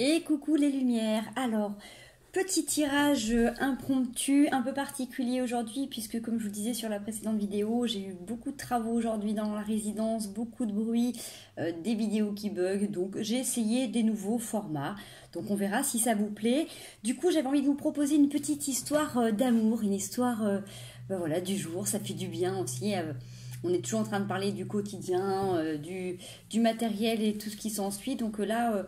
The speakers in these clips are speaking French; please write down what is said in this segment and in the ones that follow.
Et coucou les lumières. Alors, petit tirage impromptu, un peu particulier aujourd'hui, puisque comme je vous disais sur la précédente vidéo, j'ai eu beaucoup de travaux aujourd'hui dans la résidence, beaucoup de bruit, des vidéos qui bug, donc j'ai essayé des nouveaux formats. Donc on verra si ça vous plaît. Du coup, j'avais envie de vous proposer une petite histoire d'amour, une histoire voilà, du jour, ça fait du bien aussi. On est toujours en train de parler du quotidien, du matériel et tout ce qui s'ensuit. Donc là,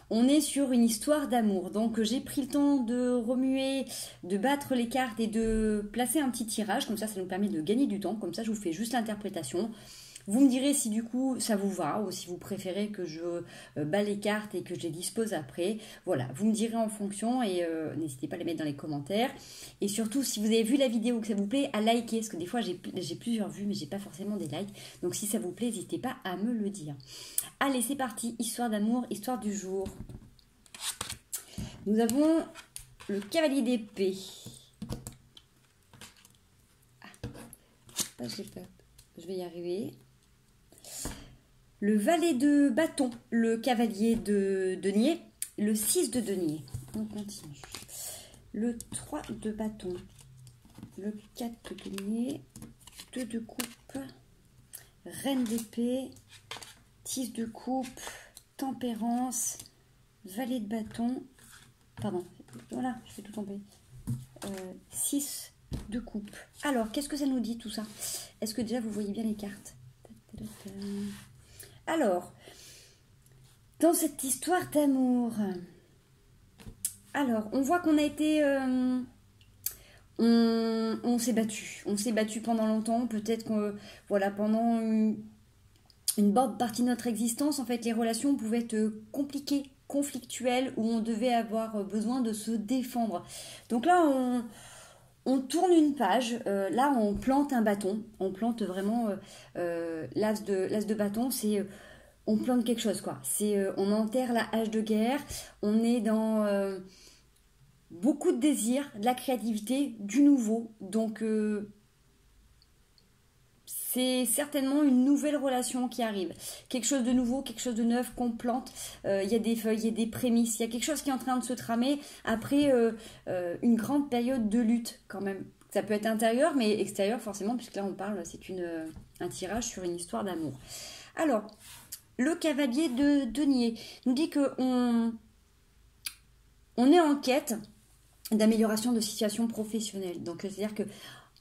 on est sur une histoire d'amour. Donc j'ai pris le temps de remuer, de battre les cartes et de placer un petit tirage. Comme ça nous permet de gagner du temps. Comme ça, je vous fais juste l'interprétation. Vous me direz si du coup ça vous va ou si vous préférez que je bats les cartes et que je les dispose après. Voilà, vous me direz en fonction et n'hésitez pas à les mettre dans les commentaires. Et surtout, si vous avez vu la vidéo, que ça vous plaît, à liker. Parce que des fois, j'ai plusieurs vues, mais j'ai pas forcément des likes. Donc si ça vous plaît, n'hésitez pas à me le dire. Allez, c'est parti. Histoire d'amour, histoire du jour. Nous avons le cavalier d'épée. Je vais y arriver. Le valet de bâton, le cavalier de denier, le 6 de denier. On continue. Le 3 de bâton, le 4 de denier, 2 de coupe, reine d'épée, 6 de coupe, tempérance, valet de bâton, pardon, voilà, je fais tout tomber, 6 de coupe. Alors, qu'est-ce que ça nous dit tout ça? Est-ce que déjà vous voyez bien les cartes? Alors, dans cette histoire d'amour, alors on voit qu'on a été, on s'est battu pendant longtemps. Peut-être que voilà, pendant une bonne partie de notre existence, en fait, les relations pouvaient être compliquées, conflictuelles, où on devait avoir besoin de se défendre. Donc là, on tourne une page, là on plante un bâton, on plante vraiment l'as de bâton, c'est on plante quelque chose quoi, c'est on enterre la hache de guerre, on est dans beaucoup de désir, de la créativité, du nouveau, donc c'est certainement une nouvelle relation qui arrive. Quelque chose de nouveau, quelque chose de neuf qu'on plante. Il y a des feuilles, il y a des prémices. Il y a quelque chose qui est en train de se tramer après une grande période de lutte quand même. Ça peut être intérieur, mais extérieur forcément, puisque là on parle, c'est un tirage sur une histoire d'amour. Alors, le cavalier de denier nous dit qu'on est en quête d'amélioration de situation professionnelle. Donc, c'est-à-dire que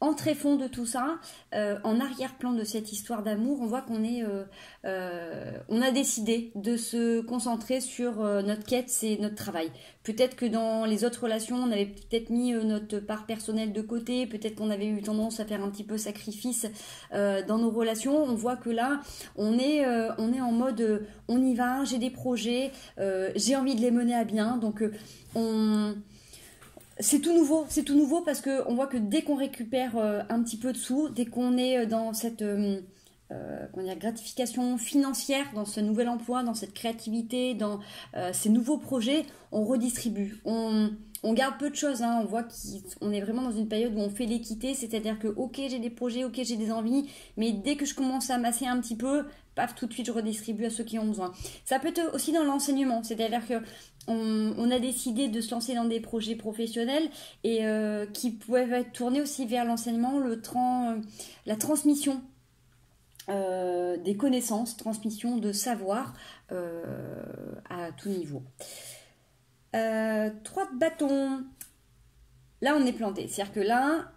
en tréfond de tout ça, en arrière-plan de cette histoire d'amour, on voit qu'on on a décidé de se concentrer sur notre quête, c'est notre travail. Peut-être que dans les autres relations, on avait peut-être mis notre part personnelle de côté, peut-être qu'on avait eu tendance à faire un petit peu sacrifice dans nos relations. On voit que là, on est en mode on y va, j'ai des projets, j'ai envie de les mener à bien, donc c'est tout nouveau parce qu'on voit que dès qu'on récupère un petit peu de sous, dès qu'on est dans cette gratification financière, dans ce nouvel emploi, dans cette créativité, dans ces nouveaux projets, on redistribue. On garde peu de choses, hein. On voit qu'on est vraiment dans une période où on fait l'équité, c'est-à-dire que ok j'ai des projets, ok j'ai des envies, mais dès que je commence à masser un petit peu, paf, tout de suite je redistribue à ceux qui ont besoin. Ça peut être aussi dans l'enseignement, c'est-à-dire que on a décidé de se lancer dans des projets professionnels et qui peuvent être tournés aussi vers l'enseignement, la transmission des connaissances, transmission de savoir à tout niveau. 3 de bâton. Là, on est planté. C'est-à-dire que là,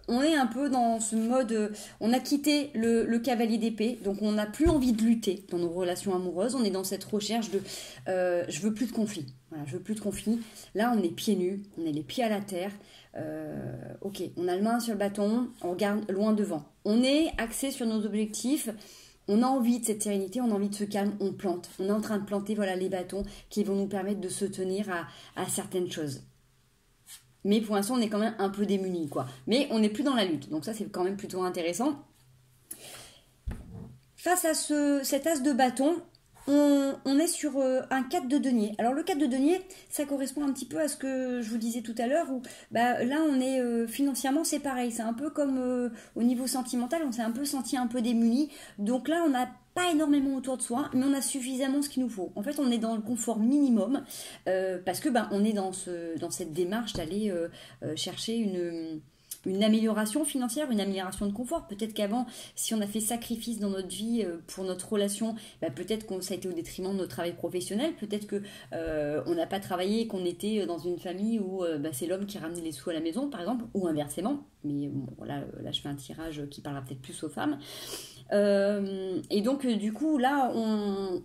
on est un peu dans ce mode... on a quitté le cavalier d'épée, donc on n'a plus envie de lutter dans nos relations amoureuses. On est dans cette recherche de... je veux plus de conflit. Voilà, je veux plus de conflit. Là, on est pieds nus, on est les pieds à la terre. Ok, on a le main sur le bâton, on regarde loin devant. On est axé sur nos objectifs. On a envie de cette sérénité, on a envie de ce calme, on plante. On est en train de planter voilà, les bâtons qui vont nous permettre de se tenir à certaines choses. Mais pour l'instant, on est quand même un peu démunis, quoi. Mais on n'est plus dans la lutte, donc ça, c'est quand même plutôt intéressant. Face à cet as de bâton, on est sur un 4 de denier. Alors le 4 de denier, ça correspond un petit peu à ce que je vous disais tout à l'heure, où là on est financièrement, c'est pareil, c'est un peu comme au niveau sentimental, on s'est un peu senti un peu démuni, donc là on n'a pas énormément autour de soi, mais on a suffisamment ce qu'il nous faut. En fait, on est dans le confort minimum, parce que on est dans cette démarche d'aller chercher une amélioration financière, une amélioration de confort. Peut-être qu'avant, si on a fait sacrifice dans notre vie pour notre relation, peut-être que ça a été au détriment de notre travail professionnel. Peut-être que on n'a pas travaillé et qu'on était dans une famille où c'est l'homme qui ramenait les sous à la maison, par exemple, ou inversement. Mais bon, là, je fais un tirage qui parlera peut-être plus aux femmes. Et donc, du coup, là, on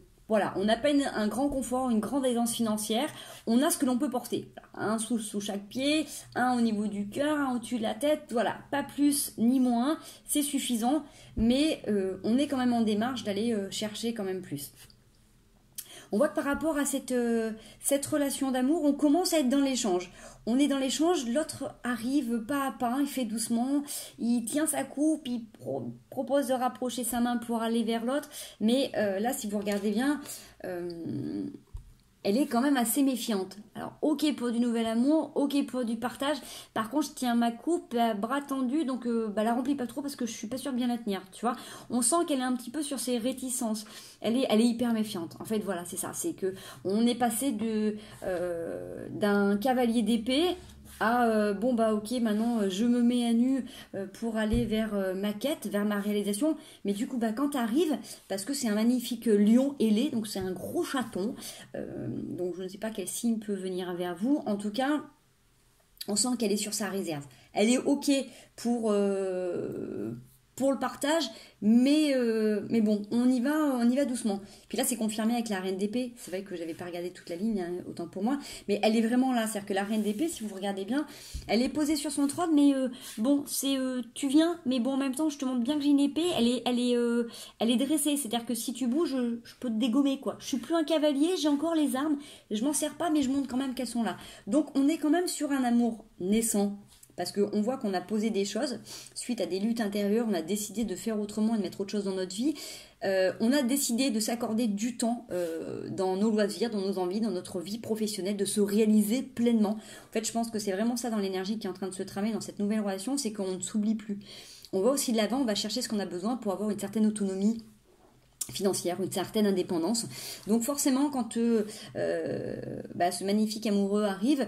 n'a pas un grand confort, une grande aisance financière. On a ce que l'on peut porter. Un sous chaque pied, un au niveau du cœur, un au-dessus de la tête. Voilà, pas plus ni moins. C'est suffisant. Mais on est quand même en démarche d'aller chercher quand même plus. On voit que par rapport à cette relation d'amour, on commence à être dans l'échange. On est dans l'échange, l'autre arrive pas à pas, il fait doucement, il tient sa coupe, il propose de rapprocher sa main pour aller vers l'autre. Mais là, si vous regardez bien, elle est quand même assez méfiante. Alors, ok pour du nouvel amour, ok pour du partage. Par contre, je tiens ma coupe à bras tendu, donc la remplis pas trop parce que je suis pas sûre de bien la tenir. Tu vois, on sent qu'elle est un petit peu sur ses réticences. Elle est hyper méfiante. En fait, voilà, c'est ça. C'est que on est passé d'un cavalier d'épée à ok, maintenant je me mets à nu pour aller vers ma quête, vers ma réalisation. Mais du coup, quand t'arrives, parce que c'est un magnifique lion ailé, donc c'est un gros chaton, donc je ne sais pas quel signe peut venir vers vous. En tout cas, on sent qu'elle est sur sa réserve. Elle est ok pour le partage, mais bon, on y va doucement. Puis là, c'est confirmé avec la reine d'épée. C'est vrai que j'avais pas regardé toute la ligne, hein, autant pour moi, mais elle est vraiment là. C'est-à-dire que la reine d'épée, si vous regardez bien, elle est posée sur son trône, mais tu viens, mais bon, en même temps, je te montre bien que j'ai une épée. Elle est dressée. C'est-à-dire que si tu bouges, je peux te dégommer, quoi. Je suis plus un cavalier, j'ai encore les armes, je m'en sers pas, mais je montre quand même qu'elles sont là. Donc, on est quand même sur un amour naissant. Parce qu'on voit qu'on a posé des choses, suite à des luttes intérieures, on a décidé de faire autrement et de mettre autre chose dans notre vie. On a décidé de s'accorder du temps dans nos loisirs, dans nos envies, dans notre vie professionnelle, de se réaliser pleinement. En fait, je pense que c'est vraiment ça dans l'énergie qui est en train de se tramer dans cette nouvelle relation, c'est qu'on ne s'oublie plus. On va aussi de l'avant, on va chercher ce qu'on a besoin pour avoir une certaine autonomie financière, une certaine indépendance. Donc forcément, quand ce magnifique amoureux arrive,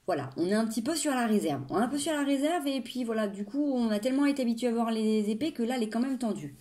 voilà, on est un petit peu sur la réserve. On est un peu sur la réserve et puis voilà, du coup, on a tellement été habitué à voir les épées que là, elle est quand même tendue.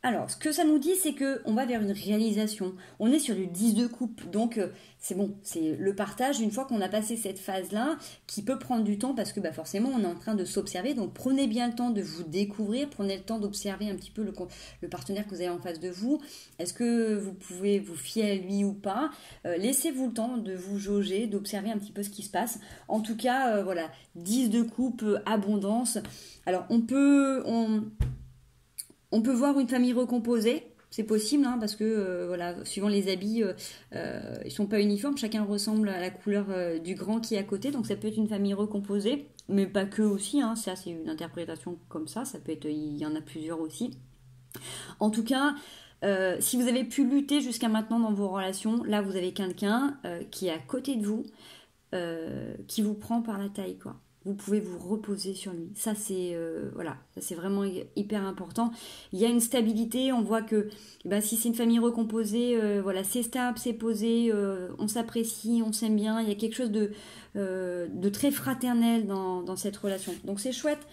Alors, ce que ça nous dit, c'est qu'on va vers une réalisation. On est sur du 10 de coupe, donc c'est bon, c'est le partage une fois qu'on a passé cette phase-là, qui peut prendre du temps parce que forcément, on est en train de s'observer. Donc, prenez bien le temps de vous découvrir, prenez le temps d'observer un petit peu le partenaire que vous avez en face de vous. Est-ce que vous pouvez vous fier à lui ou pas? Laissez-vous le temps de vous jauger, d'observer un petit peu ce qui se passe. En tout cas, voilà, 10 de coupe, abondance. Alors, on peut voir une famille recomposée, c'est possible, hein, parce que suivant les habits, ils sont pas uniformes, chacun ressemble à la couleur du grand qui est à côté, donc ça peut être une famille recomposée, mais pas que aussi, hein, ça c'est une interprétation comme ça peut être, il y en a plusieurs aussi. En tout cas, si vous avez pu lutter jusqu'à maintenant dans vos relations, là vous avez quelqu'un qui est à côté de vous, qui vous prend par la taille, quoi. Vous pouvez vous reposer sur lui. Ça, c'est ça c'est vraiment hyper important. Il y a une stabilité. On voit que si c'est une famille recomposée, c'est stable, c'est posé, on s'apprécie, on s'aime bien. Il y a quelque chose de très fraternel dans cette relation. Donc, c'est chouette.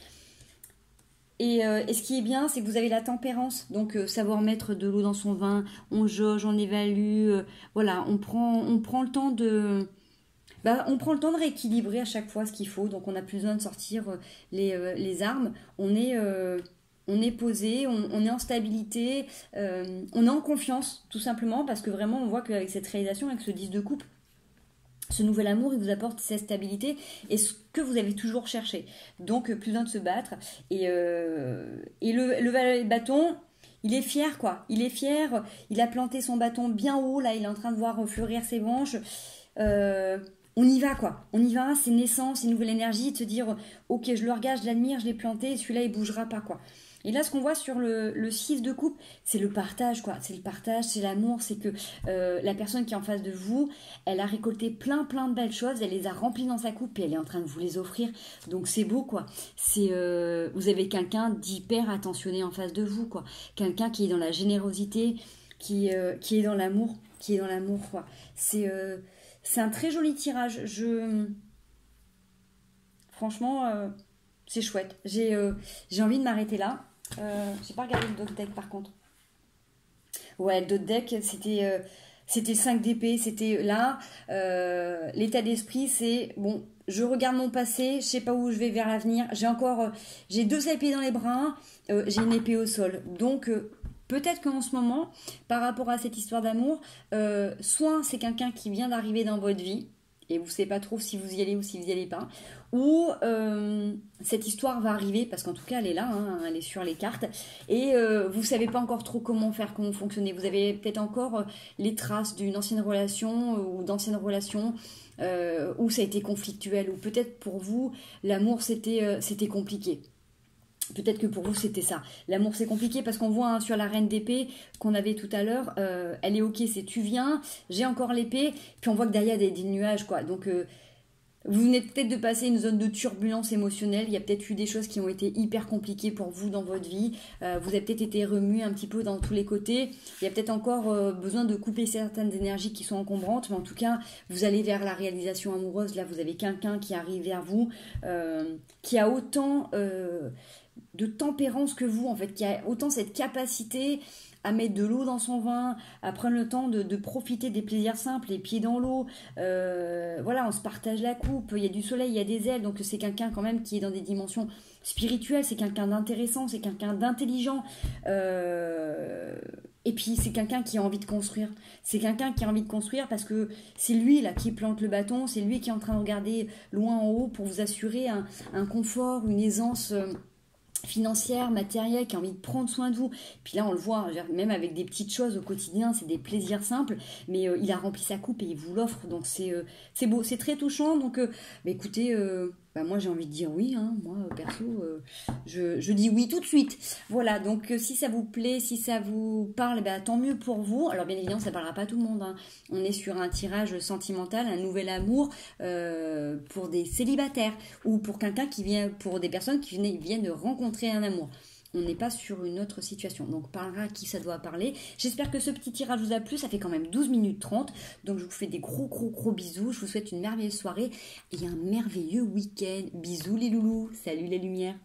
Et ce qui est bien, c'est que vous avez la tempérance. Donc, savoir mettre de l'eau dans son vin, on jauge, on évalue. On prend le temps de... on prend le temps de rééquilibrer à chaque fois ce qu'il faut, donc on n'a plus besoin de sortir les armes, on est posé, on est en stabilité, on est en confiance tout simplement, parce que vraiment on voit qu'avec cette réalisation, avec ce 10 de coupe, ce nouvel amour, il vous apporte cette stabilité et ce que vous avez toujours cherché. Donc plus besoin de se battre. Et le bâton... Il est fier, quoi. Il est fier, il a planté son bâton bien haut, là il est en train de voir fleurir ses branches. On y va, quoi. On y va, c'est naissant, c'est une nouvelle énergie, de se dire, ok, je le regarde, je l'admire, je l'ai planté, celui-là, il bougera pas, quoi. Et là, ce qu'on voit sur le 6 de coupe, c'est le partage, quoi. C'est le partage, c'est l'amour, c'est que la personne qui est en face de vous, elle a récolté plein de belles choses, elle les a remplies dans sa coupe et elle est en train de vous les offrir. Donc c'est beau, quoi. C'est vous avez quelqu'un d'hyper attentionné en face de vous, quoi. Quelqu'un qui est dans la générosité, qui est dans l'amour, quoi. C'est un très joli tirage. Franchement, c'est chouette. J'ai envie de m'arrêter là. J'ai pas regardé le dot deck par contre. Ouais, le dot deck, c'était 5 d'épée. C'était là. L'état d'esprit, c'est bon. Je regarde mon passé, je sais pas où je vais vers l'avenir. J'ai 2 épées dans les bras, j'ai une épée au sol. Donc, peut-être qu'en ce moment, par rapport à cette histoire d'amour, soit c'est quelqu'un qui vient d'arriver dans votre vie, et vous ne savez pas trop si vous y allez ou si vous n'y allez pas, ou cette histoire va arriver, parce qu'en tout cas elle est là, hein, elle est sur les cartes, et vous ne savez pas encore trop comment faire, comment fonctionner. Vous avez peut-être encore les traces d'une ancienne relation ou d'anciennes relations où ça a été conflictuel, ou peut-être pour vous l'amour c'était compliqué. Peut-être que pour vous c'était ça. L'amour c'est compliqué parce qu'on voit hein, sur la reine d'épée qu'on avait tout à l'heure, elle est ok, c'est tu viens, j'ai encore l'épée, puis on voit que derrière il y a des nuages quoi. Donc vous venez peut-être de passer une zone de turbulence émotionnelle, il y a peut-être eu des choses qui ont été hyper compliquées pour vous dans votre vie, vous avez peut-être été remué un petit peu dans tous les côtés, il y a peut-être encore besoin de couper certaines énergies qui sont encombrantes, mais en tout cas vous allez vers la réalisation amoureuse. Là vous avez quelqu'un qui arrive vers vous, qui a autant de tempérance que vous, en fait, qui a autant cette capacité à mettre de l'eau dans son vin, à prendre le temps de profiter des plaisirs simples, les pieds dans l'eau, voilà, on se partage la coupe, il y a du soleil, il y a des ailes, donc c'est quelqu'un quand même qui est dans des dimensions spirituelles, c'est quelqu'un d'intéressant, c'est quelqu'un d'intelligent, et puis c'est quelqu'un qui a envie de construire, parce que c'est lui là qui plante le bâton, c'est lui qui est en train de regarder loin en haut pour vous assurer un confort, une aisance financière, matérielle, qui a envie de prendre soin de vous. Puis là on le voit, même avec des petites choses au quotidien, c'est des plaisirs simples, mais il a rempli sa coupe et il vous l'offre, donc c'est beau, c'est très touchant. Donc écoutez, moi j'ai envie de dire oui, hein. Moi perso je dis oui tout de suite. Voilà, donc si ça vous plaît, si ça vous parle, tant mieux pour vous. Alors bien évidemment ça ne parlera pas à tout le monde, hein. On est sur un tirage sentimental, un nouvel amour pour des célibataires ou pour quelqu'un pour des personnes qui viennent de rencontrer un amour. On n'est pas sur une autre situation. Donc, parlera à qui ça doit parler. J'espère que ce petit tirage vous a plu. Ça fait quand même 12 minutes 30. Donc, je vous fais des gros bisous. Je vous souhaite une merveilleuse soirée et un merveilleux week-end. Bisous les loulous. Salut les lumières.